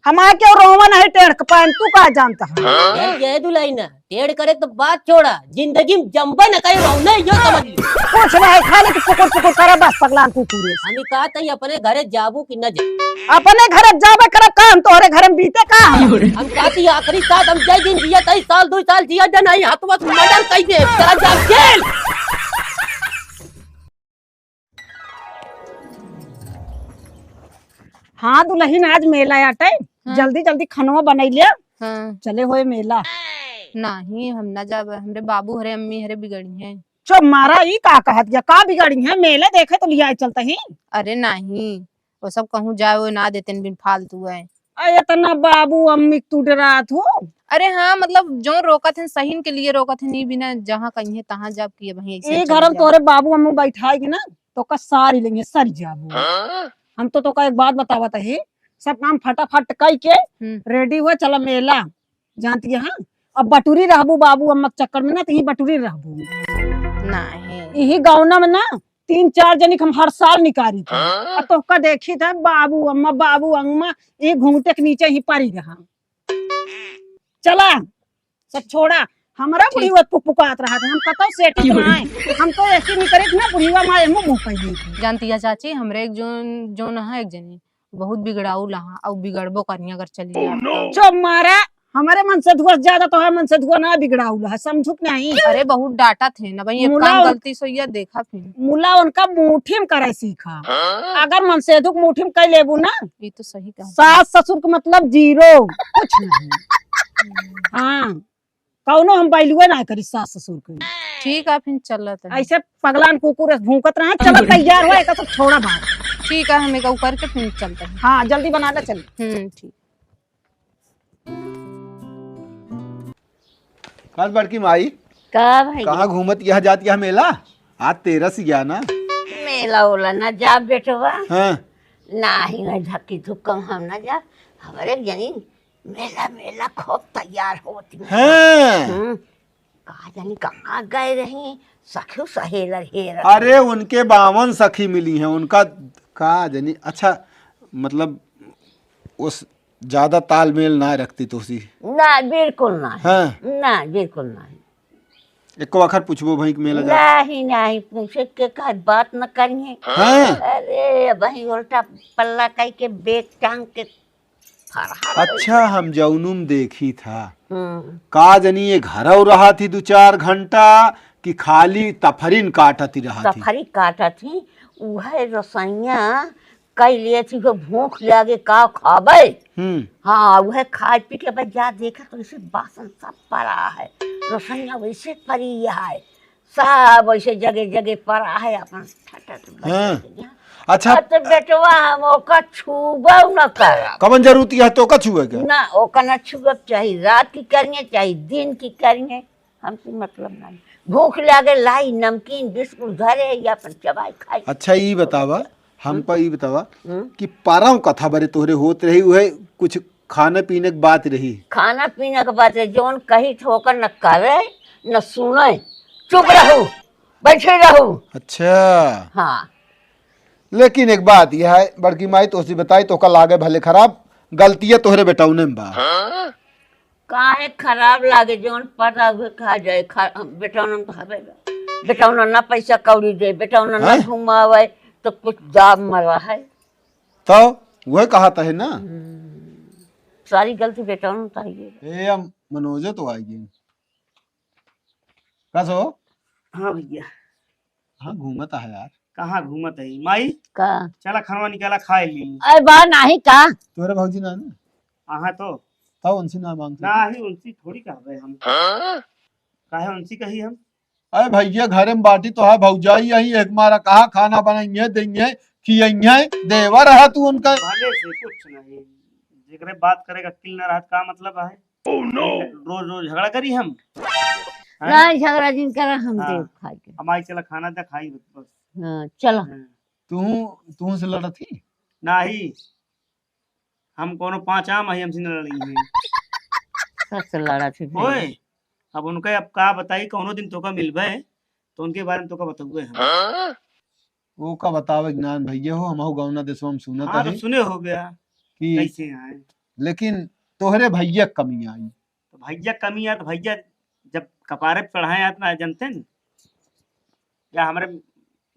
हमारे क्यों रोवन है टेढ़ का पान तू का जानता है। यार ये दुलाई ना टेढ़ करे तो बात छोड़ा, जिंदगी में जम्बा न कहीं रहना यो समझ ली। कुछ नहीं खाली तो पुकुर पुकुर करे बस पगलान कुकुरे। हमें कहा था अपने घरे जाबू की न जा। अपने घर जाबे करब का हम तोहरे घर में बीते का हम कहती आखिरी साथ हम जय दिन जिया तई साल 2 साल जिया जा नहीं हाथ बस मर्डर कई दे चला जा जेल। हाँ दुल्हन आज मेला आटे जल्दी जल्दी खनवा बनई लिया। हाँ चले हुए मेला नहीं हम ना जाब, हमरे बाबू हरे अम्मी हरे बिगड़ी हैं। चो मारा ई का कहत या का बिगाड़ी है मेले देखे तो लिया चलता ही। अरे नहीं वो सब कहूँ जाए वो ना देते बिन फालतू है। इतना बाबू अम्मी तू डरात हो। अरे हाँ मतलब जो रोकत है सही के लिए रोकत है, नहीं बिना जहाँ कहीं है तहाँ जाब किए भाई ऐसे ये चले घर में जाओ। तोरे बाबू अम्मू बैठाएगी ना तो का सारी लेंगे सर जाबू। हम तो का एक बात बतावत है, सब काम फटाफट कई के रेडी हुए चला मेला जानती है। हाँ अब बटूरी रहबू बाबू अम्मा के चक्कर में ना तो ही बटूरी रहबू। नहीं यही गाँव में ना 3-4 जनी हम हर साल निकारी थे तो का देखी था बाबू अम्मा ये घूंघटे के नीचे ही पड़ी रहा। चला सब छोड़ा हमारा बुढ़ीवा पुकात रहा था, हम कतो सेटिंग माए हम तो ऐसे नहीं करे ना बुढ़ीवा माए मुंह पई थी। जानती है चाची हमरे एक जो ना है एक जनी बहुत बिगड़ाऊ लहा और बिगड़बो करनी अगर चली जाए। जो मारा हमारे मन से धुआ ज्यादा तो है मन से धुआ ना बिगड़ाऊ है समझुक नहीं। अरे बहुत डांटा थे ना भाई, एक काम गलती से ये देखा फिर मुला उनका मुठीम करे सीखा। अगर मन से धुक मुठीम कर लेबू ना ये तो सही कहा। सास ससुर का मतलब जीरो कुछ नहीं। हाँ कौनो हम बैलुए ना करी सास ससुर के। ठीक है फिर चल ऐसे पगलान कुकुर भूकत रहे चलो तैयार हुआ एक सब छोड़ा बात। ठीक है हमें का करके फिर चलते हैं। हाँ जल्दी बना ले चल। ठीक। कल बड़की माई का भाई कहाँ घूमत यह जात यह मेला आज 13 से गया ना। मेला ओला ना जा बेटवा हाँ नहीं ना झक्की धुक्कम हम ना जा हमारे जनी मेला मेला खूब तैयार होती है। हाँ। कहा जानी कहाँ गए रही सखियो सहेलर हेर। अरे उनके 52 सखी मिली हैं उनका कहा जनी अच्छा मतलब उस ज्यादा तालमेल ना रखती तो उसी ना बिल्कुल ना हाँ। ना बिल्कुल नहीं एक आखिर पूछबो भाई के मेला जा नहीं नहीं पूछे के का बात न करिए। हाँ। अरे भाई उल्टा पल्ला कई के बेग टांग के फरहा। अच्छा हम जौनुम देखी था का जनी ये घर रहा थी 2-4 घंटा कि खाली तफरीन काटती रहा थी। तफरी काटा थी वह रसोइया कई लिए थी को भूख लगे का खाबे। हाँ वह खाए पी के बाद जा देखा तो इसे बासन सब पड़ा है रसोइया वैसे पड़ी है सब वैसे जगह जगह पड़ा है अपन हाँ। अच्छा तो बेटवा हम ओका छूबव न कर कवन जरूरत है तो का छुए क्या ना ओका न छुबव चाहिए रात की करिए चाहिए दिन की करिए हमसे मतलब नहीं। भूख लगे लाई नमकीन बिस्कुट घरे या अपन चबाई खाई। अच्छा ये बतावा हम पर ये बतावा कि पाराव कथा बरे तोहरे होत रही वह कुछ खाने पीने की बात रही। खाना पीने के बात है जोन कही ठोकर न करे न सुने चुप रहू बैठे रहू। अच्छा हाँ लेकिन एक बात यह है बड़की माई तो उसी बताई तो कल आगे भले खराब गलती है तोहरे बेटाउने में बा। काहे खराब लागे जोन पता हुए खा जाए बेटौन खावे बेटौन ना पैसा कौड़ी दे बेटौन ना घुमावे तो कुछ दाम मरा है तो वह कहा था है ना सारी गलती बेटौन चाहिए। ए मनोजे तो आएगी कसो। हाँ भैया हाँ घूमता है यार कहाँ घूमत है माई का चला खानवा निकाला खाए ली। अरे बा नहीं का तोरे भौजी ना ना हाँ तो उनसे ना मांग ना ही उनसी थोड़ी कहवे हम काहे उनसी कही हम। अरे भैया घरे में बाटी तो है भौजाई यही एक मारा कहा खाना बनाइए देंगे खियाइए देवा रहा तू उनका भले से कुछ नहीं जेकरे बात करेगा किल ना रहत का मतलब है। रोज रोज झगड़ा करी हम नहीं झगड़ा जिन कर हम हाँ। देव खाए के। हमारी चला खाना दे खाई बस। हाँ चलो तू से लड़ा थी ना ही हम कोनो 5 आम है हमसे न लड़ी है सच लड़ा थी ओए अब उनके अब का बताई कौनो दिन तोका मिलबे तो उनके बारे में तोका बताऊंगे हम। वो का बतावे ज्ञान भैया हो हम गाँव ना देशवा में सुनत हाँ तो है सुने हो गया कि कैसे आए लेकिन तोहरे भैया कमी आई। तो भैया कमी है तो भैया जब कपारे पे चढ़ाए हैं ना जानते हैं या हमारे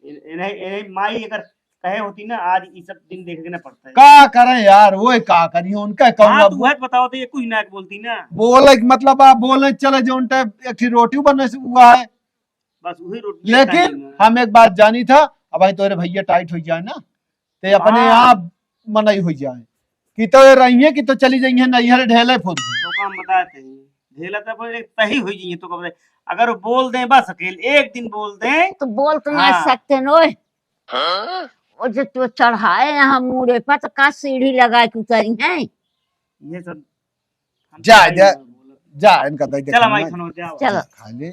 इन्हें इन्हें माई अगर कहे होती ना आज ये सब दिन देखे ना पड़ता है। का करें यार, वो का करिए उनका हाँ कहूँगा। तू है बताओ तो ये कुछ ना बोलती ना बोले मतलब आप बोले चले जो उन टाइप एक ही रोटी बनने से हुआ है, बस वही रोटी लेकिन हम एक बात जानी था, अब भाई तोरे भैया टाइट हो जाए ना ते अपने हाँ। आप मनई हो जाए कि तो ये रही है कि तो चली जाइए नैहर ढेले फुद। तो काम बताते हैं ढेला तब तही हुई जी तो कब अगर वो बोल दें बस अकेले एक दिन बोल दें तो बोल तो हाँ। नहीं सकते नोए। वो जो तो चढ़ाए यहाँ मुड़े पर तो का सीढ़ी लगा के उतरी है। ये सब हम जा तो जा नहीं बोला। जा इनका दही चलो माई खानो जाओ। चलो खा ले।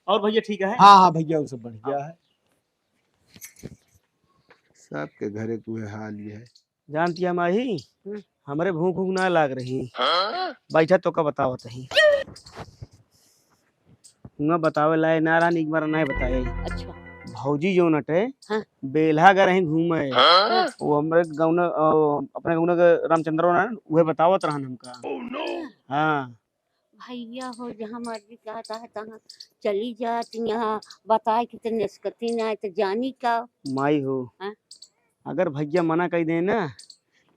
और भैया ठीक है हाँ हाँ भैया वो सब बढ़िया है, सबके घरे को हाल ये है। जानती है माही हमारे भूख भूख ना लाग रही बैठा तो का बताओ तही बतावे लाए ना रानी एक बार नहीं बताए। अच्छा भौजी जो नटे हाँ। बेल्हा गए रही घूमे वो हमरे गाँव अपने गाँव के रामचंद्र ना उहे बतावत रहन हमका। हाँ भैया हो जहाँ मर्जी चाहता है तहाँ चली जाती, यहाँ बताए कि तो निष्कती ना है तो जानी का माई हो हाँ? अगर भैया मना कर दे ना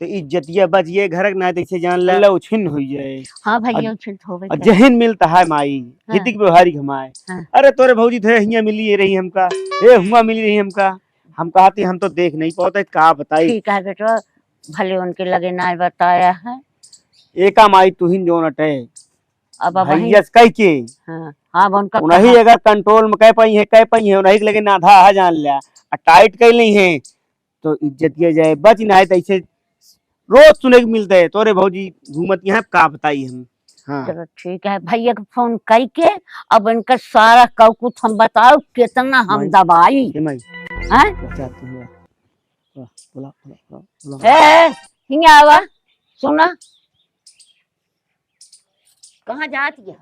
तो इज्जतिया बच ये घर ना तो जान ला उछिन हो जाए। हाँ भैया उछित होवे और जहन मिलता है माई हाँ। हितिक व्यवहारिक हमारे हाँ। अरे तोरे भौजी थे हिया मिली रही हमका ए हुआ मिली रही हमका हम कहते हम तो देख नहीं पाते का बताई। ठीक है बेटा भले उनके लगे ना बताया है। एका माई तुहिन जो नटे अब वही भैया कह के हाँ हाँ अब उनका उन्हीं अगर कंट्रोल में कह पाई है उन्हीं के लगे आधा है जान लिया और टाइट कर ली है तो इज्जत किया जाए बच ना है तो ऐसे रोज सुने को मिलते है तोरे भौजी घूमत यहाँ का बताई हम। हाँ चलो ठीक है भैया को फोन करके अब इनका सारा कौकुत हम बताओ कितना हम दबाई ये माई हैं। बचा तू हुआ। वाह, बोला बोला बोला बोला। ए हिंगा आवा सुना कहाँ जाती है।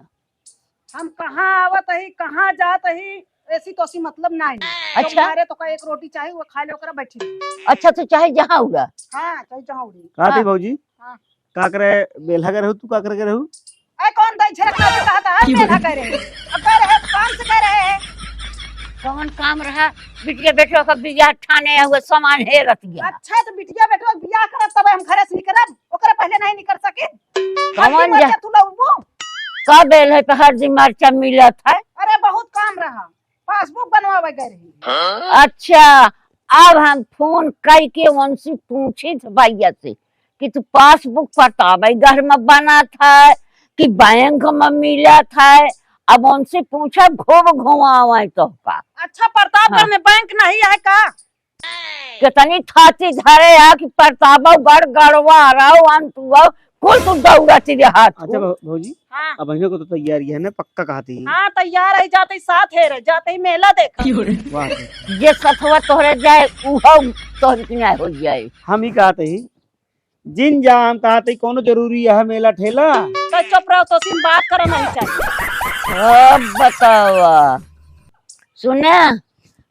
हम कहाँ आवत ही कहाँ जात ही ऐसी तो ऐसी मतलब ना है। अच्छा। अरे तो का एक रोटी चाहिए वो खा ले ओकरा बैठी। अच्छा तो चाहे जहाँ हुआ हाँ चाहे जहाँ उड़ी। कहा थी हाँ। भौजी हाँ। का करे बेलहा करे हो तू का करे हो अरे कौन दही छिड़कना से कहा था मेला करे अब कह रहे काम से कह रहे हैं। कौन काम रहा बिटिया बेटो का बिया ठाने हुए सामान है रतिया। अच्छा तो बिटिया बेटो बियाह करब तब हम घरे से निकलब ओकरा पहले नहीं निकल सके। कौन जा तू लोगो का बेल है पे हर दिन मरचा मिलत है। अरे बहुत काम रहा पासबुक बनवावे गए रही। अच्छा अब हम फोन करके उनसे पूछी थे भैया से कि तू पासबुक पटावे घर में बना था कि बैंक में मिला था। अब उनसे पूछा घूम घुमावे तो का अच्छा प्रतापगढ़ में बैंक नहीं है का। कितनी थाती धरे है कि प्रताप गढ़ गढ़वा रहो अंतुआ कुल तू दौड़ती रे हाथ। अच्छा भौजी हाँ अब बहनों को तो तैयारी है ना पक्का कहती है। हाँ तैयार है जाते ही साथ है रे जाते ही मेला देखा। वाह जे सथवा तोहरे जाए उहो तोहर किनाय हो जाए। हम ही कहते ही जिन जा हम कहते कोनो जरूरी है मेला ठेला तो चुप रहो तो सिम बात करो नहीं चाहिए। अब बतावा सुने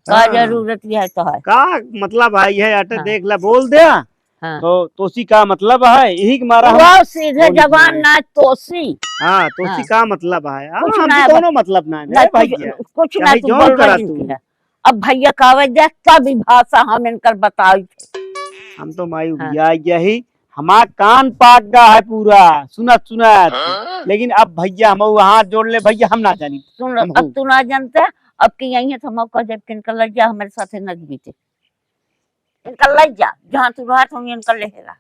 का हाँ। जरूरत है तो है। का मतलब भाई है अटे हाँ। देख ला बोल दे हाँ। तो तोसी का मतलब है यही के मारा हम वो सीधे बोली जबान जाए। ना तोसी हाँ तोसी हाँ। का मतलब है हाँ, कुछ हम ना दोनों मतलब ना ना है कुछ भैया कुछ ना चाहे तू जोर बोल करा रही तू। है। अब भैया कावे देख तभी भाषा हम इनकर बताई थे। हम तो मायू हाँ। भैया यही हमारा कान पाक गया है पूरा सुनत सुनत लेकिन अब भैया हम हाथ जोड़ ले भैया हम ना जानी सुन हम अब हूँ। तू ना जानते अब कि यही है तो मौका जब किनकर लग जा हमारे साथ नजबी थे इनका लग जा जहाँ तू रहा तुम इनका लेगा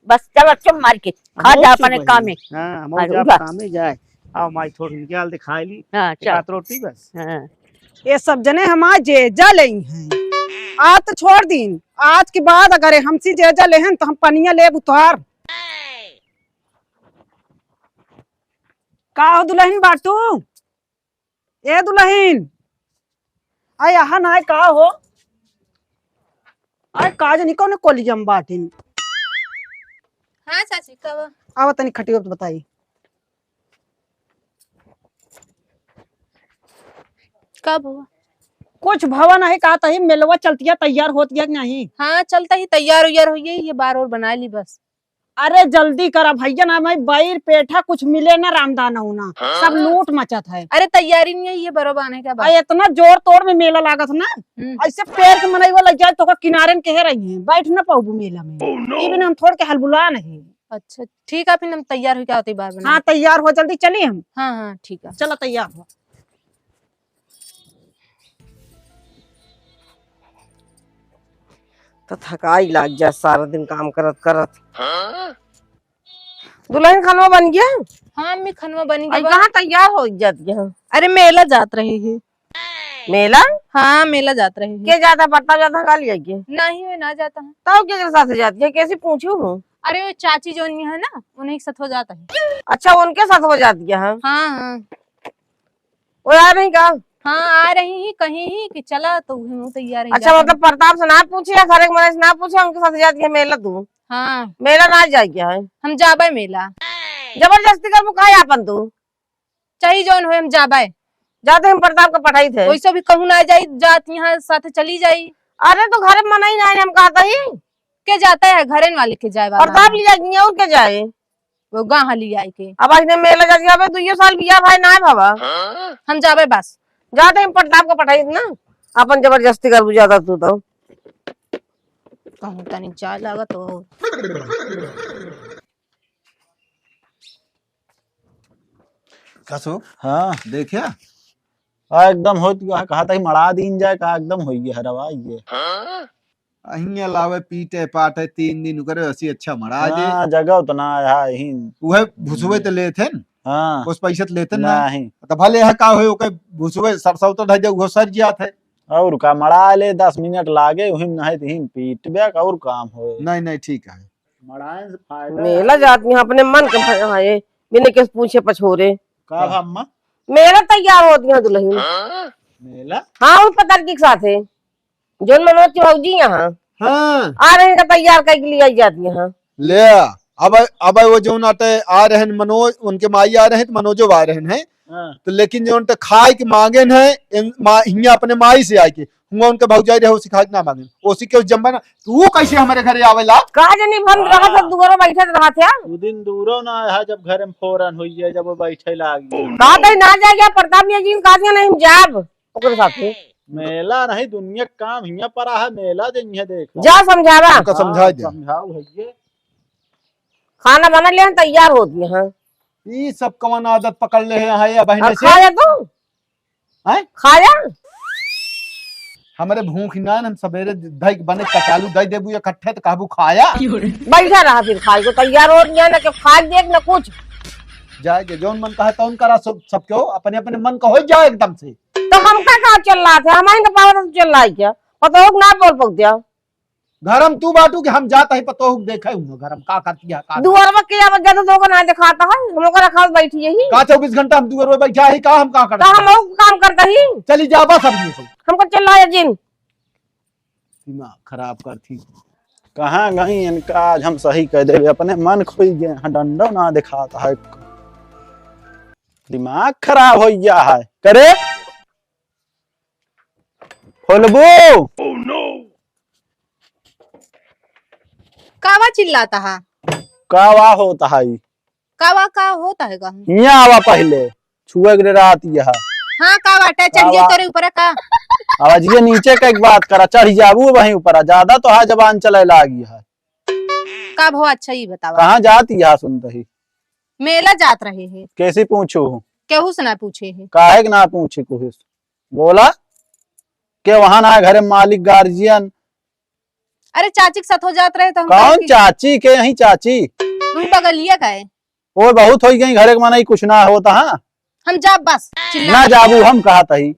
बस चलो चुप मार के खा हम जा चुप अपने रही। काम में। हाँ हम अरे जा उठा। काम में जाए आओ माई थोड़ी निकाल दे खा ली हाँ एक चल आध रोटी बस। हाँ। ये सब जने हमारे जेजा ले हैं आज तो छोड़ दिन आज के बाद अगर हमसे जेजा ले हैं तो हम पनिया ले उतार का हो दुल्हन बाटू ए दुल्हन आय यहाँ ना का हो आय काज नहीं कौन कोलियम बाटिन हाँ चाची कब आवा तनी खटियो तो बताई कब हुआ। कुछ भवन है का तही मेलवा चलतिया तैयार होतिया कि नहीं। हाँ चलता ही तैयार उयार हुई ये बार और बना ली बस। अरे जल्दी करा भैया ना, मैं बैर पेठा कुछ मिले ना रामदाना उना, सब लूट मचत है। अरे तैयारी नहीं है ये बरोबर आने का बात। इतना जोर तोड़ में मेला लागत ना, ऐसे पैर के मनैवा लग जाए तो किनारे में कह रही है, बैठ ना पाऊ मेला में। ये बिना हम थोड़ के हलबुला नहीं। अच्छा ठीक है, फिर हम तैयार हो क्या होती बार बना। हाँ तैयार हो, जल्दी चलिए हम। हाँ हाँ ठीक है। चलो तैयार हो। तो थकाई लाग जा सारा दिन काम करत करत। दुल्हन खानवा बन गया? हाँ मैं खनवा बनी आई गई। कहाँ तैयार हो जाती है? अरे मेला जात रही है। मेला हाँ मेला जात रही है। के जाता पड़ता जाता खा लिया के नहीं वे ना जाता है। तब के साथ जाती है? कैसे पूछू हूँ? अरे वो चाची जो है ना उन्हीं के साथ हो जाता है। अच्छा उनके साथ हो जाती है? हाँ हाँ वो यार नहीं का? हाँ आ रही ही कहीं ही कि चला तो हूँ तैयार है। अच्छा मतलब प्रताप से ना पूछे या घर के से ना पूछे उनके साथ जाती है मेला? तू हाँ मेला ना जाए क्या है? हम जाबे मेला। जबरदस्ती कर का अपन तू चाहिए जौन हो हम जाबे। जाते हम प्रताप का पढ़ाई थे। वैसे भी कहूँ ना जाई जात यहाँ साथ चली जाई। अरे तो घर में मना ही ना हम कहता ही के जाता है घरे वाले के जाए प्रताप ले जाएगी और क्या जाए? वो गाँव ली आई के अब आज ने मेला जाती है 2 साल बिया भाई ना है बाबा। हम जाबे बस। जाते हम प्रताप का पढ़ाई ना अपन जबरदस्ती कर बुझाता तू तो। कहूँ तनी चाय लगा तो कसो हाँ देखिया एकदम हो कहा था कि मड़ा दीन जाए का एकदम हो गया हरवा ये। अहिया लावे पीटे पाटे 3 दिन करे ऐसी अच्छा मरा जे। हाँ जगह उतना है ही। उहे भुसवे तो लेथे न, हाँ उस पैसे तो लेते ना। नहीं तो भले है का होए ओके भुसवे सरसौ तो ढज वो सर जात है। और का मड़ा ले 10 मिनट लागे उहिम नहीं तीन पीट बे और काम हो। नहीं नहीं ठीक है। मड़ाए से फायदा मेला जाती है अपने मन के भाई बिना किस पूछे पछोरे। का अम्मा मेला तैयार होती है दुल्हन। मेला हाँ उस पतर के साथ है जो मनोज चौजी यहाँ हाँ आ रहे हैं तैयार करके लिए आई जाती है। हाँ ले अब वो जो नाटे आ रहे हैं मनोज उनके माई आ रहे हैं तो मनोजो आ रहे हैं। हाँ तो लेकिन जो उनके खाए के मांगे हैं अपने माई से आके हुआ उनके भौजाई रहे सिखा ना मांगे ओसी के जम्बा ना तू कैसे हमारे घरे आवेला? कहा जनी बंद रहा सब दुगरो बैठे रहा थे। दो दिन दूरो ना है जब घर में फोरन हुई है जब वो बैठे लागी। कहा तो ना जा गया प्रताप जी कहा नहीं जाब ओकरे साथ मेला नहीं दुनिया काम हिया पर है मेला जइए देख जा समझावा उनका समझा दे। समझाओ भैया खाना बना लिया तैयार होती है। हाँ ये सब कवन आदत पकड़ ले हैं बहने से। खाया तू हैं? खाया हमारे भूख ना हम सवेरे दही बने कचालू दही देबू इकट्ठे तो काबू खाया बैठा रहा फिर खाए को तैयार हो रही है ना कि खा देख ना कुछ। जाए जौन मन कहा तौन करा सब क्यों अपने अपने मन का हो जाए एकदम से। तो हम का कहा चल रहा था हमारे का पावर तो चल रहा है क्या पता हो ना बोल पक दिया घरम तू बाटू के हम जाता है पतो देखा हूँ घरम का करती है का दुआर में क्या बच्चा तो दो ना दिखाता है हम लोग रखा बैठी यही का 24 घंटा हम दूर में बैठा है का हम का तो करते हम लोग काम करता ही चली जा बस अब ये सब हमको चल रहा है जिन दिमाग खराब करती। कहाँ गई इनका आज हम सही कह दे अपने मन खोई गए हैं डंडो ना दिखाता है दिमाग खराब हो गया है करे खोलबू कावा चिल्लाता है। कावा होता है कावा का होता है का? यहाँ आवा पहले छुए गिरे रात यह हाँ कावा टे चढ़ कावा। तेरे ऊपर का आवाज ये नीचे का एक बात करा चढ़ जाबू वहीं ऊपर ज्यादा तो हा जबान चले लागी है। का भो अच्छा ही बतावा। कहाँ जाती है सुनते ही मेला जात रहे हैं कैसे पूछू केहू से ना पूछे है। काहे के ना पूछे कुछ बोला के वहां ना घर में मालिक गार्जियन अरे चाची के साथ हो जात रहे तो हम कौन चाची के यही चाची तुम बगलिया का है। वो बहुत हो गई घर के मना कुछ ना होता है हम जाब बस चिल्ला ना जाबू हम कहा तही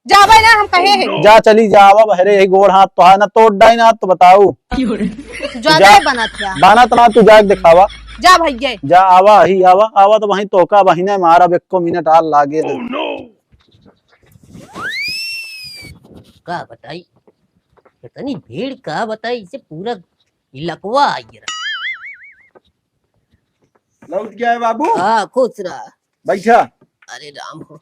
जाबे ना हम कहे हैं जा चली जावा बहरे यही गोड़ हाथ तो है ना तोड़ डाई ना तो बताऊ ज्यादा ही बना था बाना तना तू जाग दिखावा जा भैया जा आवा ही आवा आवा तो वहीं तोका बहिने मारा एक मिनट आल लागे का बताई इतनी भीड़ का बताई इसे पूरा इलाकवा आ गया। लौट गया है बाबू हाँ खुश रहा। बैठा अरे राम हो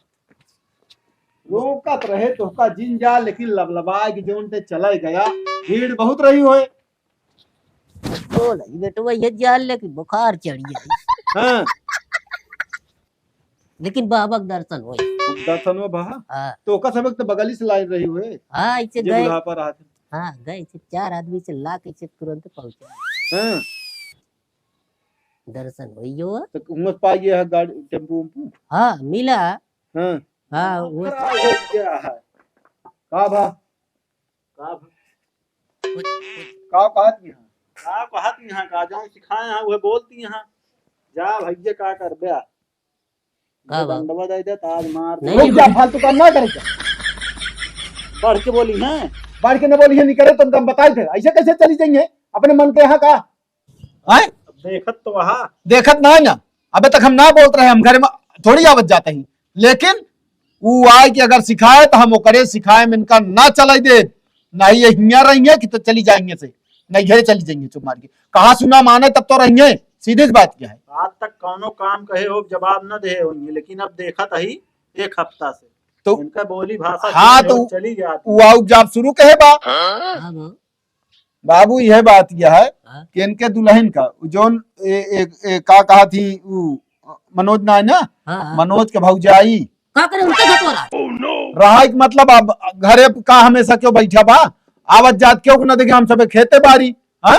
रोकत रहे तो का जिन जा लेकिन लबलबा के जोन ते चला गया भीड़ बहुत रही होए तो बोल बेटवा ये जान ले कि बुखार चढ़ी है हाँ लेकिन बाबा के दर्शन हो दर्शन में बहा हाँ तो का सबक तो बगली से लाई रही हुए हाँ इसे जे गए बुढ़ापा रहा था हाँ गए इसे 4 आदमी से ला के इसे तुरंत पहुंचे हाँ दर्शन हुई जो तो उमस पाइए है गाड़ी टेम्पू उम्पू हाँ मिला हाँ हाँ वो खराब हो गया है का भा का बात यहाँ का कहत यहाँ का जाऊं सिखाए यहाँ वह बोलती यहाँ जा भैया का कर बया का बात? दंडवा दे दे ताज मार दे। नहीं रुक जा फालतू काम ना करे क्या बढ़ के बोली है बाढ़ के न बोलिए नहीं करे तुम हम बताए थे ऐसे कैसे चली जाएंगे अपने मन के यहाँ का आए देखत तो वहा देखत ना है ना अबे तक हम ना बोलते रहे हम घर में थोड़ी आवत जाते हैं लेकिन वो आए कि अगर सिखाए तो हम ओकरे सिखाए में इनका ना चलाई दे नहीं ये हिया रही है कि तो चली जाएंगे से नहीं घरे चली जाएंगे चुप मार के कहा सुना माने तब तो रही है सीधे बात क्या है आज तक कौनो काम कहे हो जवाब न दे होंगे लेकिन अब देखत ही 1 हफ्ता से तो इनका बोली भाषा हाँ चेंज हो, तो चली जाती वो आओ जब शुरू कहे बा हाँ वो बाबू यह बात यह है हाँ। कि इनके दुल्हन का जोन का कहा थी वो मनोज ना है ना हाँ हाँ। मनोज के भौजाई का करे उनके घर वाला रहा कि मतलब अब घरे का हमेशा क्यों बैठा बा आवत जात क्यों न देखे हम सब खेते बारी है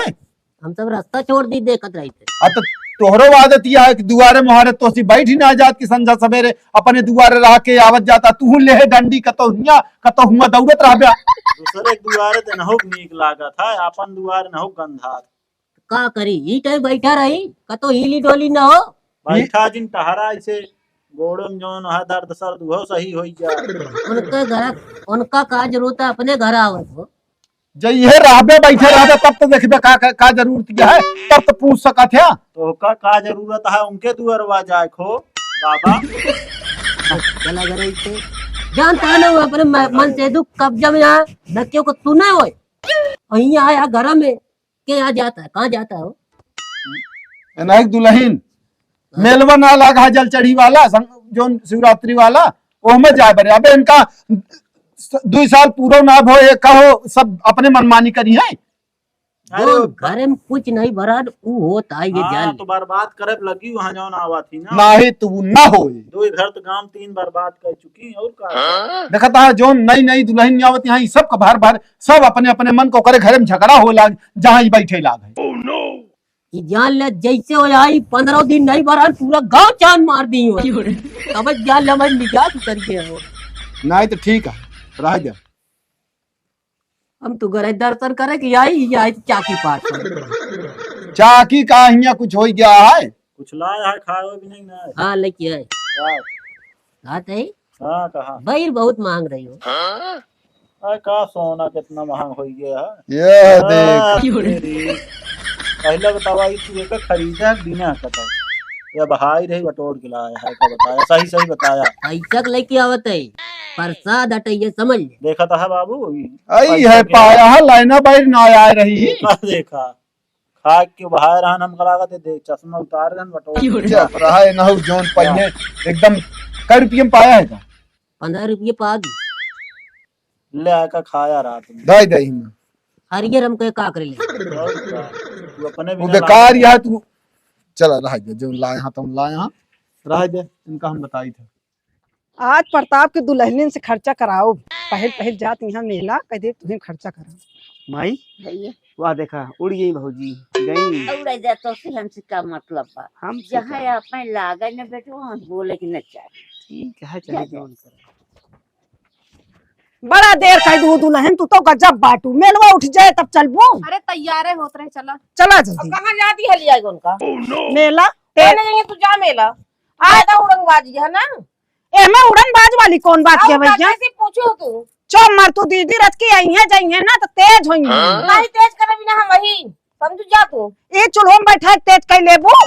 हम सब रास्ता छोड़ दी देखत रही थे अब तो तोहरो आदत यह है कि दुआरे मुहारे तो सी बैठ ही ना जात की संझा सवेरे अपने दुआरे रह के आवत जाता तू ले डंडी कतो हुआ दौड़त रह बया दूसरे दुआरे ते नहुक नीक लागत है अपन दुआरे नहुक गंधात का करी ई टाइम बैठा रही कतो हिली डोली ना हो बैठा जिन टहरा ऐसे गोड़ों में जोन है दर्द सर्द वो सही हो जा उनका का जरूरत है अपने घर आवत हो जब ये रहबे बैठे रहबे तब तो देखबे का जरूरत क्या है तब तो पूछ सकत है तो का जरूरत है उनके दुआरवा जाए खो बाबा चला घर से जानता ना वो अपने मन से दुख कब्जा में यहाँ धक्के को सुने हो यहाँ आया घर में के यहाँ जाता है कहाँ जाता हो नहीं दुल्हन मेलवा ना लगा जल चढ़ी वाला जो शिवरात्रि वाला वो में जाए बरे अबे इनका 2 साल पूरा ना भो ये कहो सब अपने मनमानी करी है वो घर में कुछ नहीं भरा वो होता है ये जान तो बर्बाद करे लगी वहाँ जौन आवा थी ना ना ही तू ना हो 2 घर तो गांव 3 बर्बाद कर चुकी और का देखता है जो नई नई दुल्हन आवत यहाँ सब का बार बार सब अपने अपने मन को करे घर में झगड़ा हो लाग जहाँ ही बैठे लाग है ये जान ले जैसे हो आई 15 दिन नहीं भरा पूरा गांव चांद मार दी हो तब जान लमन निकाल करके हो नहीं तो ठीक है रह जा हम तो गए दर्शन करे कि आई चाकी पाठ चाकी का हिया कुछ हो गया है कुछ लाया है खाए भी नहीं ना हाँ लेके आए क्या? हाँ तो हाँ कहा भाई बहुत मांग रही हो अरे का सोना कितना महंग हो गया है ये देख तेरी पहले बतावा तू एक खरीदा बिना कतो या बहाई रही बटोर के लाया है का बताया सही सही बताया पैसा लेके आवत है प्रसाद हटे ये समझ ले देखा था है बाबू आई है पाया है लाइना बाहर ना आ रही का देखा खा के बाहर रहन हम लागत है देख चश्मा उतार रहन बटोर क्या रहा है ना हो जोन पहिए एकदम कै रुपये में पाया है का 15 रुपये पा दी ले आकर खाया रात में दे दे ही में हरियर हम कहे का करे ले और क्या? तू अपने वो बिना बेकार यह तू चला रह जा जो लाए हां तुम लाए हां रह जा इनका हम बताई थे आज प्रताप के दुल्हन से खर्चा कराओ पहल पहल जात यहाँ मेला कह दे तुम्हें खर्चा कराओ माई भैया वाह देखा उड़ गई भौजी गई उड़ा जाता से हमसे का मतलब बा हम जहाँ अपने लागे न बेटे वहाँ बोले की न चाहिए ठीक है चलिए जोन कर बड़ा देर कह दू दुल्हन तू तो गजब बाटू मेलवा उठ जाए तब चलबो अरे तैयार होत रहे चला चला जल्दी कहाँ जाती है लिया उनका मेला पहले जाएंगे तू जा मेला आया था उड़नबाजी है ना एमे उड़नबाज वाली कौन बात है भैया कैसे पूछो तू चो मर तू दीदी रच के आई है जाई है ना तो तेज होई है नहीं तेज करे बिना हम वही समझ जा तू ये चूल्हो में बैठा के तेज कर लेबो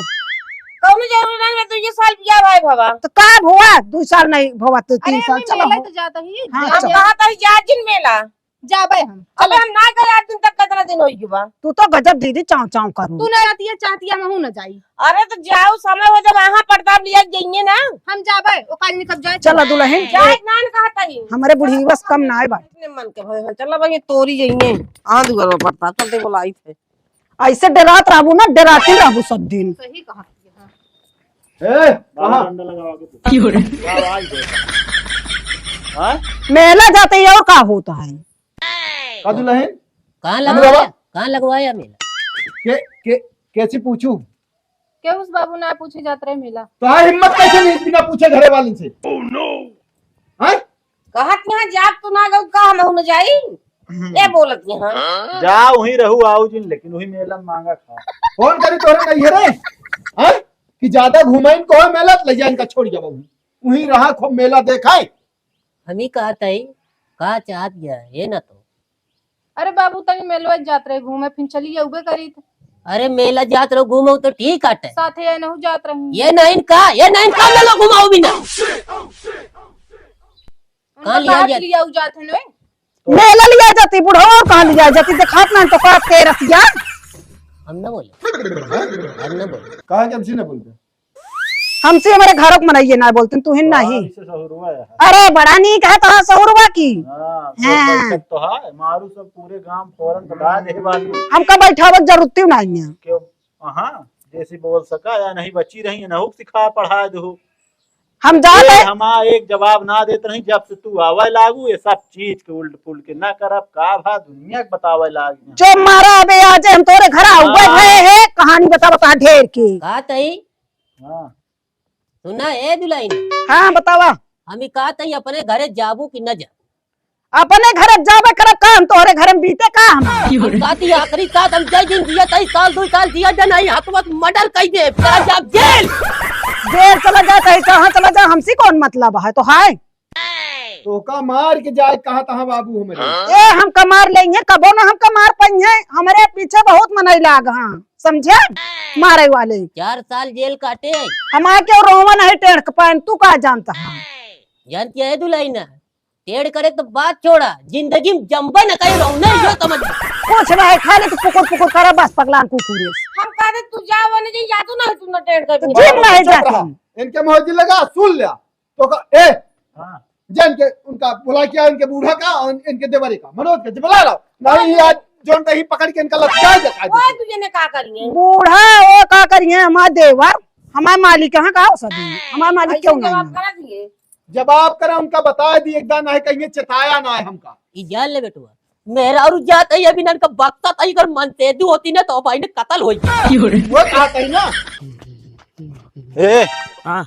कौन जरूरी नहीं है तू ये साल बिया भाई बाबा तो का हुआ 2 साल नहीं भवा तो 3 साल चलो मेला तो जाता ही हाँ, हम चल। कहा था जा जिन मेला जाबे हम अबे हम ना गए 8 दिन तक कितना दिन होई बा तू तो गजब दीदी चाव चाव करू तू ना जाती है चाहती है महू न जाई अरे तो जाओ समय हो जब वहाँ प्रताप लिया जाइए ना हम जाबे ओ काज कब जाए चलो दुल्हन जाए ना कहता ही हमारे बुढ़ी बस कम ना आए बा इतने मन के भाई चलो भाई तोरी जाइए आ दुगर प्रताप चलते बोलाई थे ऐसे डरात रहू ना, डराती रहू सब दिन। सही कहा हाँ। बाबा डंडा लगा के आवाज दे। हाँ? मेला जाते ही और का होता है। का दुल्हन कहाँ बाबा। लगवाया, कहाँ लगवाया मेला? के कैसे पूछू? क्या उस बाबू ना पूछे जात रहे मेला? तो हाँ हिम्मत कैसे नहीं बिना पूछे घरे वाले से? हाँ? कहा कि यहाँ जात तो ना गऊ कहा मैं न जाई ये बोलत यहाँ। जा वहीं रहू आओ जिन, लेकिन वही मेला में मांगा खा। कौन करी तोरे नहीं है रे? हाँ? कि ज्यादा घुमाइन को है मेला ले जाइन का छोड़ जा बाबू। वहीं रहा खूब मेला देखाए। हम ही कहा था कहा चाहत गया ये ना तो। अरे बाबू तभी मेलवा जात रहे घूमे, फिर चली उबे करी थे। अरे मेला जात रहो घूमो तो ठीक आटे, साथे या नहु जात रही। ये नहीं का मेला घुमाओ भी ना। कहाँ लिया जात? लिया जात है नोए। मेला लिया जाती बुढ़ो, और कहाँ लिया जाती? दिखात ना तो का के रतिया। हम ना बोले कहा कि हमसे न बोलते? हमसे हमारे घरों को मनाइए ना बोलते तू ही नहीं। इससे सहुरुआ है। अरे बड़ा नीक है तो सहुरवा की। हाँ, हाँ। तो है मारू सब पूरे गांव फौरन बता दे बालू हमका बैठावत जरूरत नहीं है। क्यों? हाँ जैसे बोल सका या नहीं बची रही न सिखा पढ़ा दो। हम जाते हम एक जवाब ना देते नहीं, जब से तू आवे लागू ये सब चीज के उल्ट पुल्ट के ना करब का भा दुनिया के बतावे लाग। जो मारा अबे आज हम तोरे घर आऊ बैठे है, कहानी बता ढेर की। कहा था हाँ सुना ए दुलाइन, हाँ बतावा। हम ही कहा था अपने घरे जाबू कि न जा। अपने घर जावे करब का, हम तोरे घर में बीते का। हम कहा थी आखिरी साथ हम जय दिन दिया था, साल 2 साल दिया जा नहीं हाथ मर्डर कही दे तेरा जाब जेल। देर चला जाता है, कहाँ चला जा, हमसे कौन मतलब है? तो है तो का मार के जाए कहा तहा बाबू हमारे। ए हम कमार लेंगे कबो ना, हम कमार पइहे। हमारे पीछे बहुत मनई लाग। हाँ समझे मारे वाले 4 साल जेल काटे। हमारे क्यों रोवन है टेढ़ पान, तू का जानता है? जानती है दुलाइना, टेढ़ करे तो बात छोड़ा, जिंदगी में जम्बा न कहीं रहना यो समझ। कुछ नहीं खाली तो पुकुर पुकुर करे बस पगलान कुकुरे। हम कहते तू जा वो नहीं जा तू ना तू न टेढ़ कर। तो जिम नहीं चुप जाती। रहा। इनके मोहजी लगा सुन लिया तो ए हाँ जन के उनका बुला किया, इनके बूढ़ा का और इनके देवरी का मनोज के बुला लो नहीं आज जोन कहीं पकड़ के इनका लटका दिखा ओए तुझे ने का करिए? बूढ़ा वो का करिए? हमारे देवर हमारे मालिक कहाँ का हो सदी? हमारे मालिक क्यों नहीं जवाब है? करा दिए। जवाब करा उनका बता दी एकदम ना है कहीं चेताया ना है हमका। ई जान ले बेटुआ, मेरा और जाता है अभी का बक्ता था, अगर मनतेदू होती ना तो भाई ने कत्ल हो जाती। वो कहा कहीं ना ए हाँ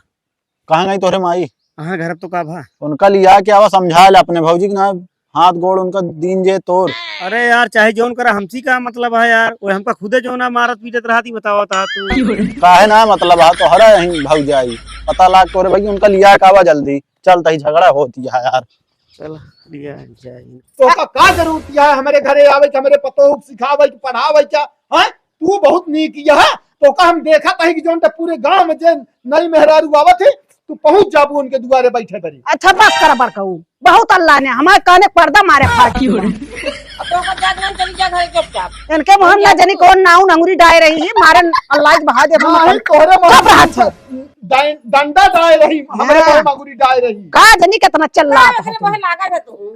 कहाँ गई तोरे माई? हाँ घर तो का भा। उनका लिया क्या आवा समझा ले अपने भौजी के ना हाथ गोड़ उनका दीन जे तोर। अरे यार चाहे जोन करा हमसी का मतलब है यार, वो हमका खुदे जो ना मारत पीटत रहा थी बतावा था तू। काहे ना मतलब है तो हरा यहीं भाग जाई पता लाग तोरे भाई उनका लिया का आवा जल्दी चलता ही झगड़ा होती है यार। चल लिया जाए। तो का जरूरत है हमारे घरे आवे के, हमारे पतो सिखावे के, पढ़ावे क्या? हाँ तू बहुत नीक है तो का हम देखा था कि जोन पूरे गांव में जे नई मेहरारू आवत है तू पहुंच जाबू उनके दुआरे बैठे करी। अच्छा बस कर बरकऊ, बहुत अल्लाह ने हमारे काने पर्दा मारे फाटी। अब तो का जागना चली जा घर चुपचाप। इनके मोहन ना जानी कौन नाउ नंगुरी डाय रही है, मारे अल्लाह के बहा दे। नहीं तोरे चुप रहा था। डंडा डाय रही हमारे हाँ। घर मगुरी डाय रही। का जानी कितना चल रहा अरे है? वह लागा था तू।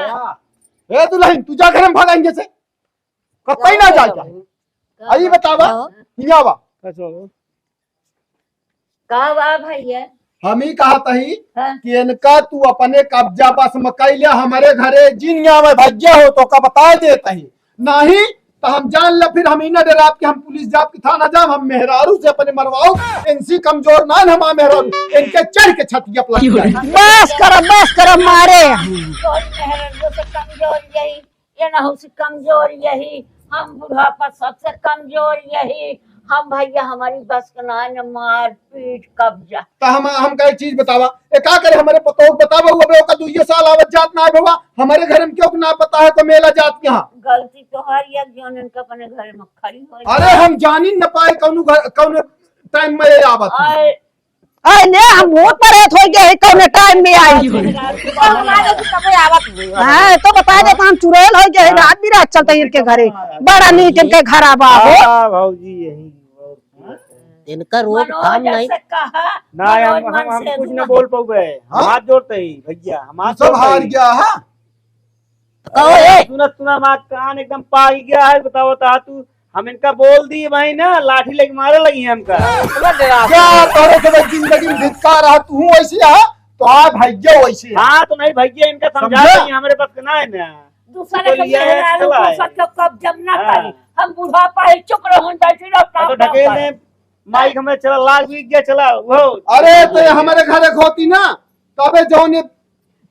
या। ए दुल्हन तू जा घर में भागेंगे से कतई ना जाएगा। आई बतावा हिया बा का बा भैया? हम ही कहा तही हाँ। कि इनका तू अपने कब्जा बस मकई लिया हमारे घरे जिनिया में भज्या हो तो का बता देता ही नहीं तो हम जान ले फिर हम ही ना डरा कि हम पुलिस जाप की थाना जाम हम मेहरारू से अपने मरवाओ। इनसी कमजोर ना हम मेहरारू इनके चढ़ के छतिया पलट बस कर मारे। से कमजोर यही, ये नहु से कमजोर यही, हम बुढ़ापा सबसे कमजोर यही। हम भैया हमारी बस का ना न मार पीट कब्जा। तो हम का एक चीज बतावा ए का करे हमारे पतो बतावा अबे ओका 2 साल आवत जात ना बाबा हमारे घर में क्यों ना पता है तो मेला जात के। यहाँ गलती तो हर एक जन इनका अपने घर में खड़ी हो। अरे हम जानी न पाए कौन टाइम में आवत और अरे हम वोट पर हो गए कौन टाइम में आई। हमारे से कबे आवत हुई। हाँ तो बता दे हम चुड़ैल हो गए, रात भी रात चलते इनके घरे बड़ा नीक इनके घर आबा हो। भाजी यही इनका रोक थाम मनोज नहीं। से कहा ना हम कुछ न बोल पाऊगे। हम हाथ जोड़ते ही भैया हम हाथ सब हार गया है। कहो ए सुना माँ कान एकदम पाई गया है बताओ ता तू हम इनका बोल दिए भाई ना, लाठी लेके मारे लगी है हमका। क्या तोरे के भाई जिंदगी में धिक्कार रहा तू वैसे आ तो आ भैया वैसे आ। हाँ तो नहीं भैया, इनका समझा समझा? नहीं, हमारे पास ना है ना। दूसरे तो के लिया है, मेहरारू चला है। दूसर के कब्जा न हाँ। करी। हम बुढ़ापा है चुप रहो बैठी रहो तो काम ढकेल करो। ने माइक हमें चला, लाग भी गया, चला वो। अरे तो ये हमारे घर एक होती ना तबे जौन ये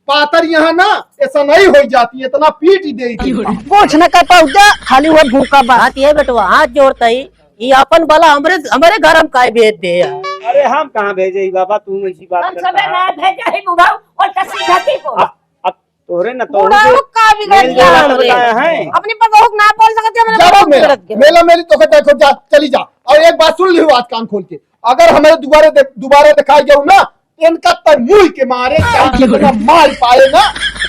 पातर यहाँ ना ऐसा नहीं हो जाती, इतना पीट ही देती। कुछ न कर पाऊजा खाली वो भूखा बा। हाथ ये बेटवा हाथ जोड़ता ही ये अपन वाला हमरे हमरे घर हम काय भेज दे यार। अरे हम कहाँ भेजे बाबा, तू ऐसी बात हम करता सबे है। ना भेजा है बुढ़ाऊ और तसी जाती को। अब तोरे न तो बुढ़ाऊ का बिगड़ मेल गया जोला हमरे। बताया है। अपनी पतोह ना बोल सकते हमरे जाओ पतोह मेला बिगड़त गया। मेला मेरी तो देखो जा चली जा। और एक बात सुन ली बात कान खोल के, अगर हमें दोबारा दिखाई जाऊ ना इनका तमुई के मारे जितना मार पाए ना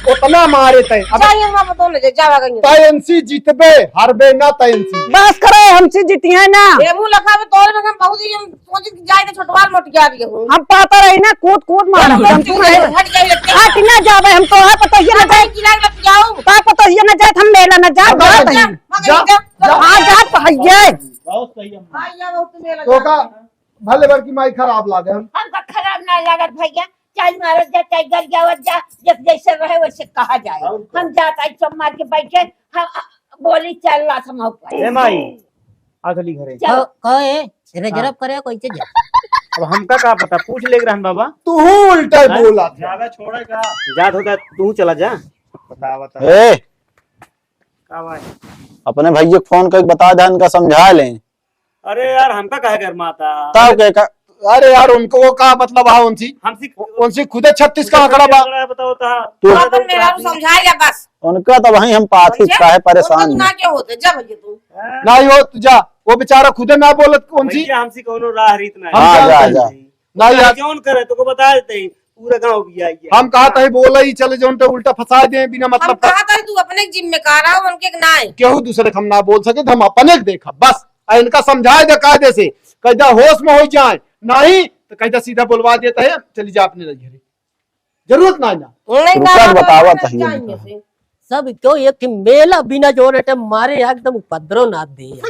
उतना मारे तय। अब चाहिए हम पतोह ले जावा गई। तयंसी जीतबे हरबे ना तयंसी। बस करो हमसे जीती है ना। देबू लखा में तोर में हम बहुत ही हम सोच के जाए तो छोटवार मोट गया दिए हूं। हम पाता रही ना कूद कूद मारा हम तू रहे हट जाए लगते हट ना जावे हम तो है पता ही ना जाए किराए लग जाओ। का पता ही ना जाए हम मेला ना जा बात है हां जा भैया बहुत सही अम्मा। आइया बहुत मेला तो का भले भर की माई खराब लागे हम। हमका खराब ना लागत भैया। चाय मारत जा चाय घर जावत जा जब जैसे रहे वैसे कहा जाए। हम जात आई सब मार के बैठे हम बोली चल रहा था मौका। ए माई आगली घरे चलो। कहे रिजर्व करे कैसे जा। अब हमका का पता, पूछ ले रहन बाबा। तू उल्टा बोला था। ज्यादा छोड़ेगा जात होता तू चला जा। बता बता ए का भाई? अपने भैया को फोन करके बता दे, इनका समझा लें अरे यार हमका कहे घर माता तब के का अरे यार उनको वो का मतलब है उनसी हमसे उनसी खुदे 36 का आंकड़ा बा। बताओ था तू अपन मेरा समझा जा बस। उनका तो वही हम पाथी का है परेशान ना क्या होते जा भैया तू। नहीं वो तुझा वो बेचारा खुदे ना बोलत उनसी। भैया हमसे कोनो राह रीत ना हम हाँ, जानते जा, हैं। जा। नहीं यार कौन करे तो को बता देते हैं, पूरा गांव भी आई है। हम कहा था बोला ही चले जो उनटे उल्टा फंसा दे बिना हम मतलब का। कहा था तू अपने जिम्मेदार है उनके ना है। केहू दूसरे को हम ना बोल सके तो हम अपने के देखा बस। आ इनका समझाए दे कायदे से कैदा होश में हो जाए नहीं तो कैदा सीधा बुलवा देता है चली जा अपने घर। जरूरत ना ना नहीं रुका ना बतावा ना चाहिए जाएंगे इनका। से। सब क्यों एक ठे मेला बिना जोड़े टे मारे एकदम उपद्रव ना दे यार।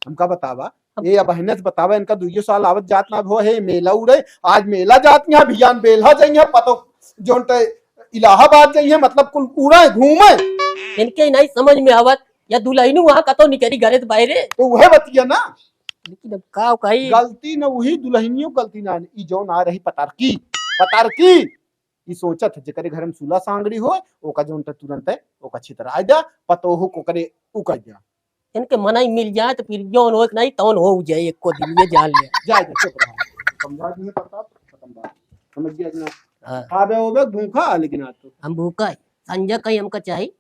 हमका बतावा ये अब बहने से बतावा इनका 2 साल आवत जात ना हो है मेला उड़े आज मेला जात यहाँ भियान बेलहा जाइए पतो जो इलाहाबाद जाइए मतलब कुल पूरा घूमे इनके नहीं समझ में आवत या दुल्हन वहां कतो निकली घरे से बाहरे। तो वह बतिया ना। लेकिन अब का कही गलती न वही दुल्हनियों गलती ना ई जो ना रही पतारकी ई सोचत जेकरे घर में सुला सांगड़ी हो ओका जोन तुरंत है ओका छितरा आ जा पतो हो को करे उकर जा इनके मनाई मिल जाए तो फिर जौन हो नहीं तौन हो जाए एक को दिन ये जान ले। जाए जा चुप रहा समझा दिए पता खत्म बात समझ गया ना। हाँ, खाबे ओबे भूखा लेकिन आज तो हम भूखा है संजय कहीं हमका चाहिए।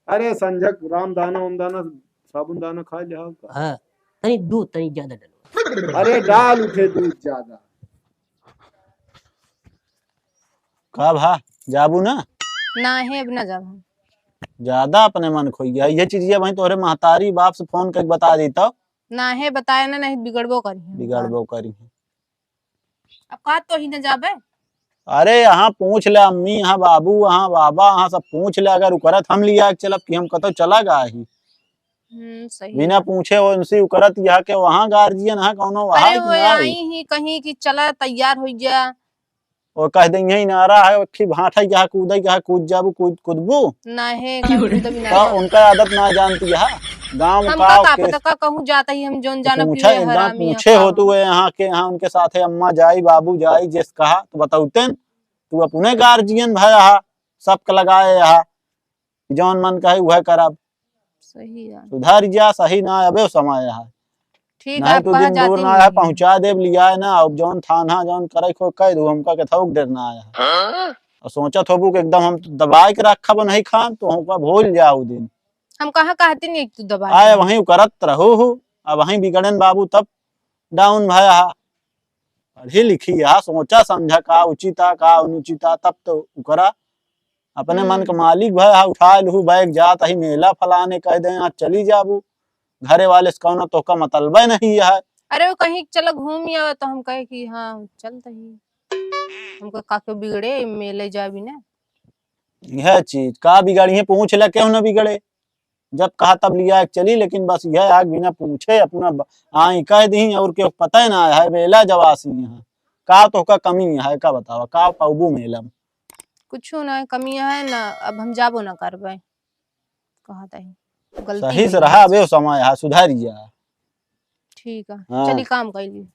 अरे संजय राम दाना ओम दाना साबुन दाना खा लिया होगा। हाँ तनी दूध तनी ज्यादा डालो। अरे डाल उठे दूध ज्यादा। का भा जाबू ना ना है अब ना जाब हम। ज्यादा अपने मन खोई गया ये चीज ये वही तोहरे महतारी बाप से फोन करके बता दी तब ना है बताया ना नहीं बिगड़बो करी हम। बिगड़बो करी है। अब का तो ही न जाबे। अरे यहाँ पूछ ले अम्मी, यहाँ बाबू, यहाँ बाबा, यहाँ सब पूछ ले अगर उकरत हम लिया के चलब कि हम कतो चला गा ही सही। बिना पूछे उनसे उकरत यहाँ के वहाँ गार्जियन है कौनो वहाँ अरे कि वो ना आई ही कहीं कि चला तैयार हो जा। और कह देंगे ही नारा है कि भाठा यहाँ कूद यहाँ कूद जाबू कूदबू ना है कहूं तो बिना तो उनका आदत ना जानती है गाँव हम का का पता का कहूं जाता ही हम जोन जाना पूछा पिए एकदम हरामी पूछे हो तू यहाँ के यहाँ उनके साथ है अम्मा जाई बाबू जाई जिस कहा तो बताउते तू अपने गार्जियन भया हा सबके लगाए यहाँ जौन मन कहे वह करब सही है। सुधर जा सही ना अबे समय यहाँ ठीक नहीं है तो कहा दिन दूर जाती ना है पहुंचा देव लिया है ना अब जौन थाना जौन करे को कह दू हमका के थोक देर ना आया और सोचत होबू कि एकदम हम दबाए के रखब नहीं खान तो हमका भूल जाऊ दिन हम कहा कहते नहीं तू दबा आए वहीं करत रहो हो अब वहीं बिगड़न बाबू तब डाउन भया हा पढ़ी लिखी हा सोचा समझा का उचिता का अनुचिता तब तो करा अपने मन के मालिक भया उठा लू बैग जात ही मेला फलाने कह दे आज चली जाबू घरे वाले से कौन तो का मतलब नहीं है। अरे वो कहीं चलो घूम आवे तो हम कहे कि हाँ चलते ही हमको काके बिगड़े मेले जा भी ना। यह चीज का बिगड़ी है पूछ ले क्यों न बिगड़े जब कहा तब लिया के चली, लेकिन बस यह आग बिना पूछे अपना आई कह दी और के पता ही ना है बेला जवासी यहाँ का तो का कमी है का बतावा का पाबू मेलम कुछ ना कमियां है ना, अब हम जाबो ना करबे, कहत है गलती सही से भइल रहा है। अबे समय है सुधारिया। ठीक है हाँ। चली काम कैली।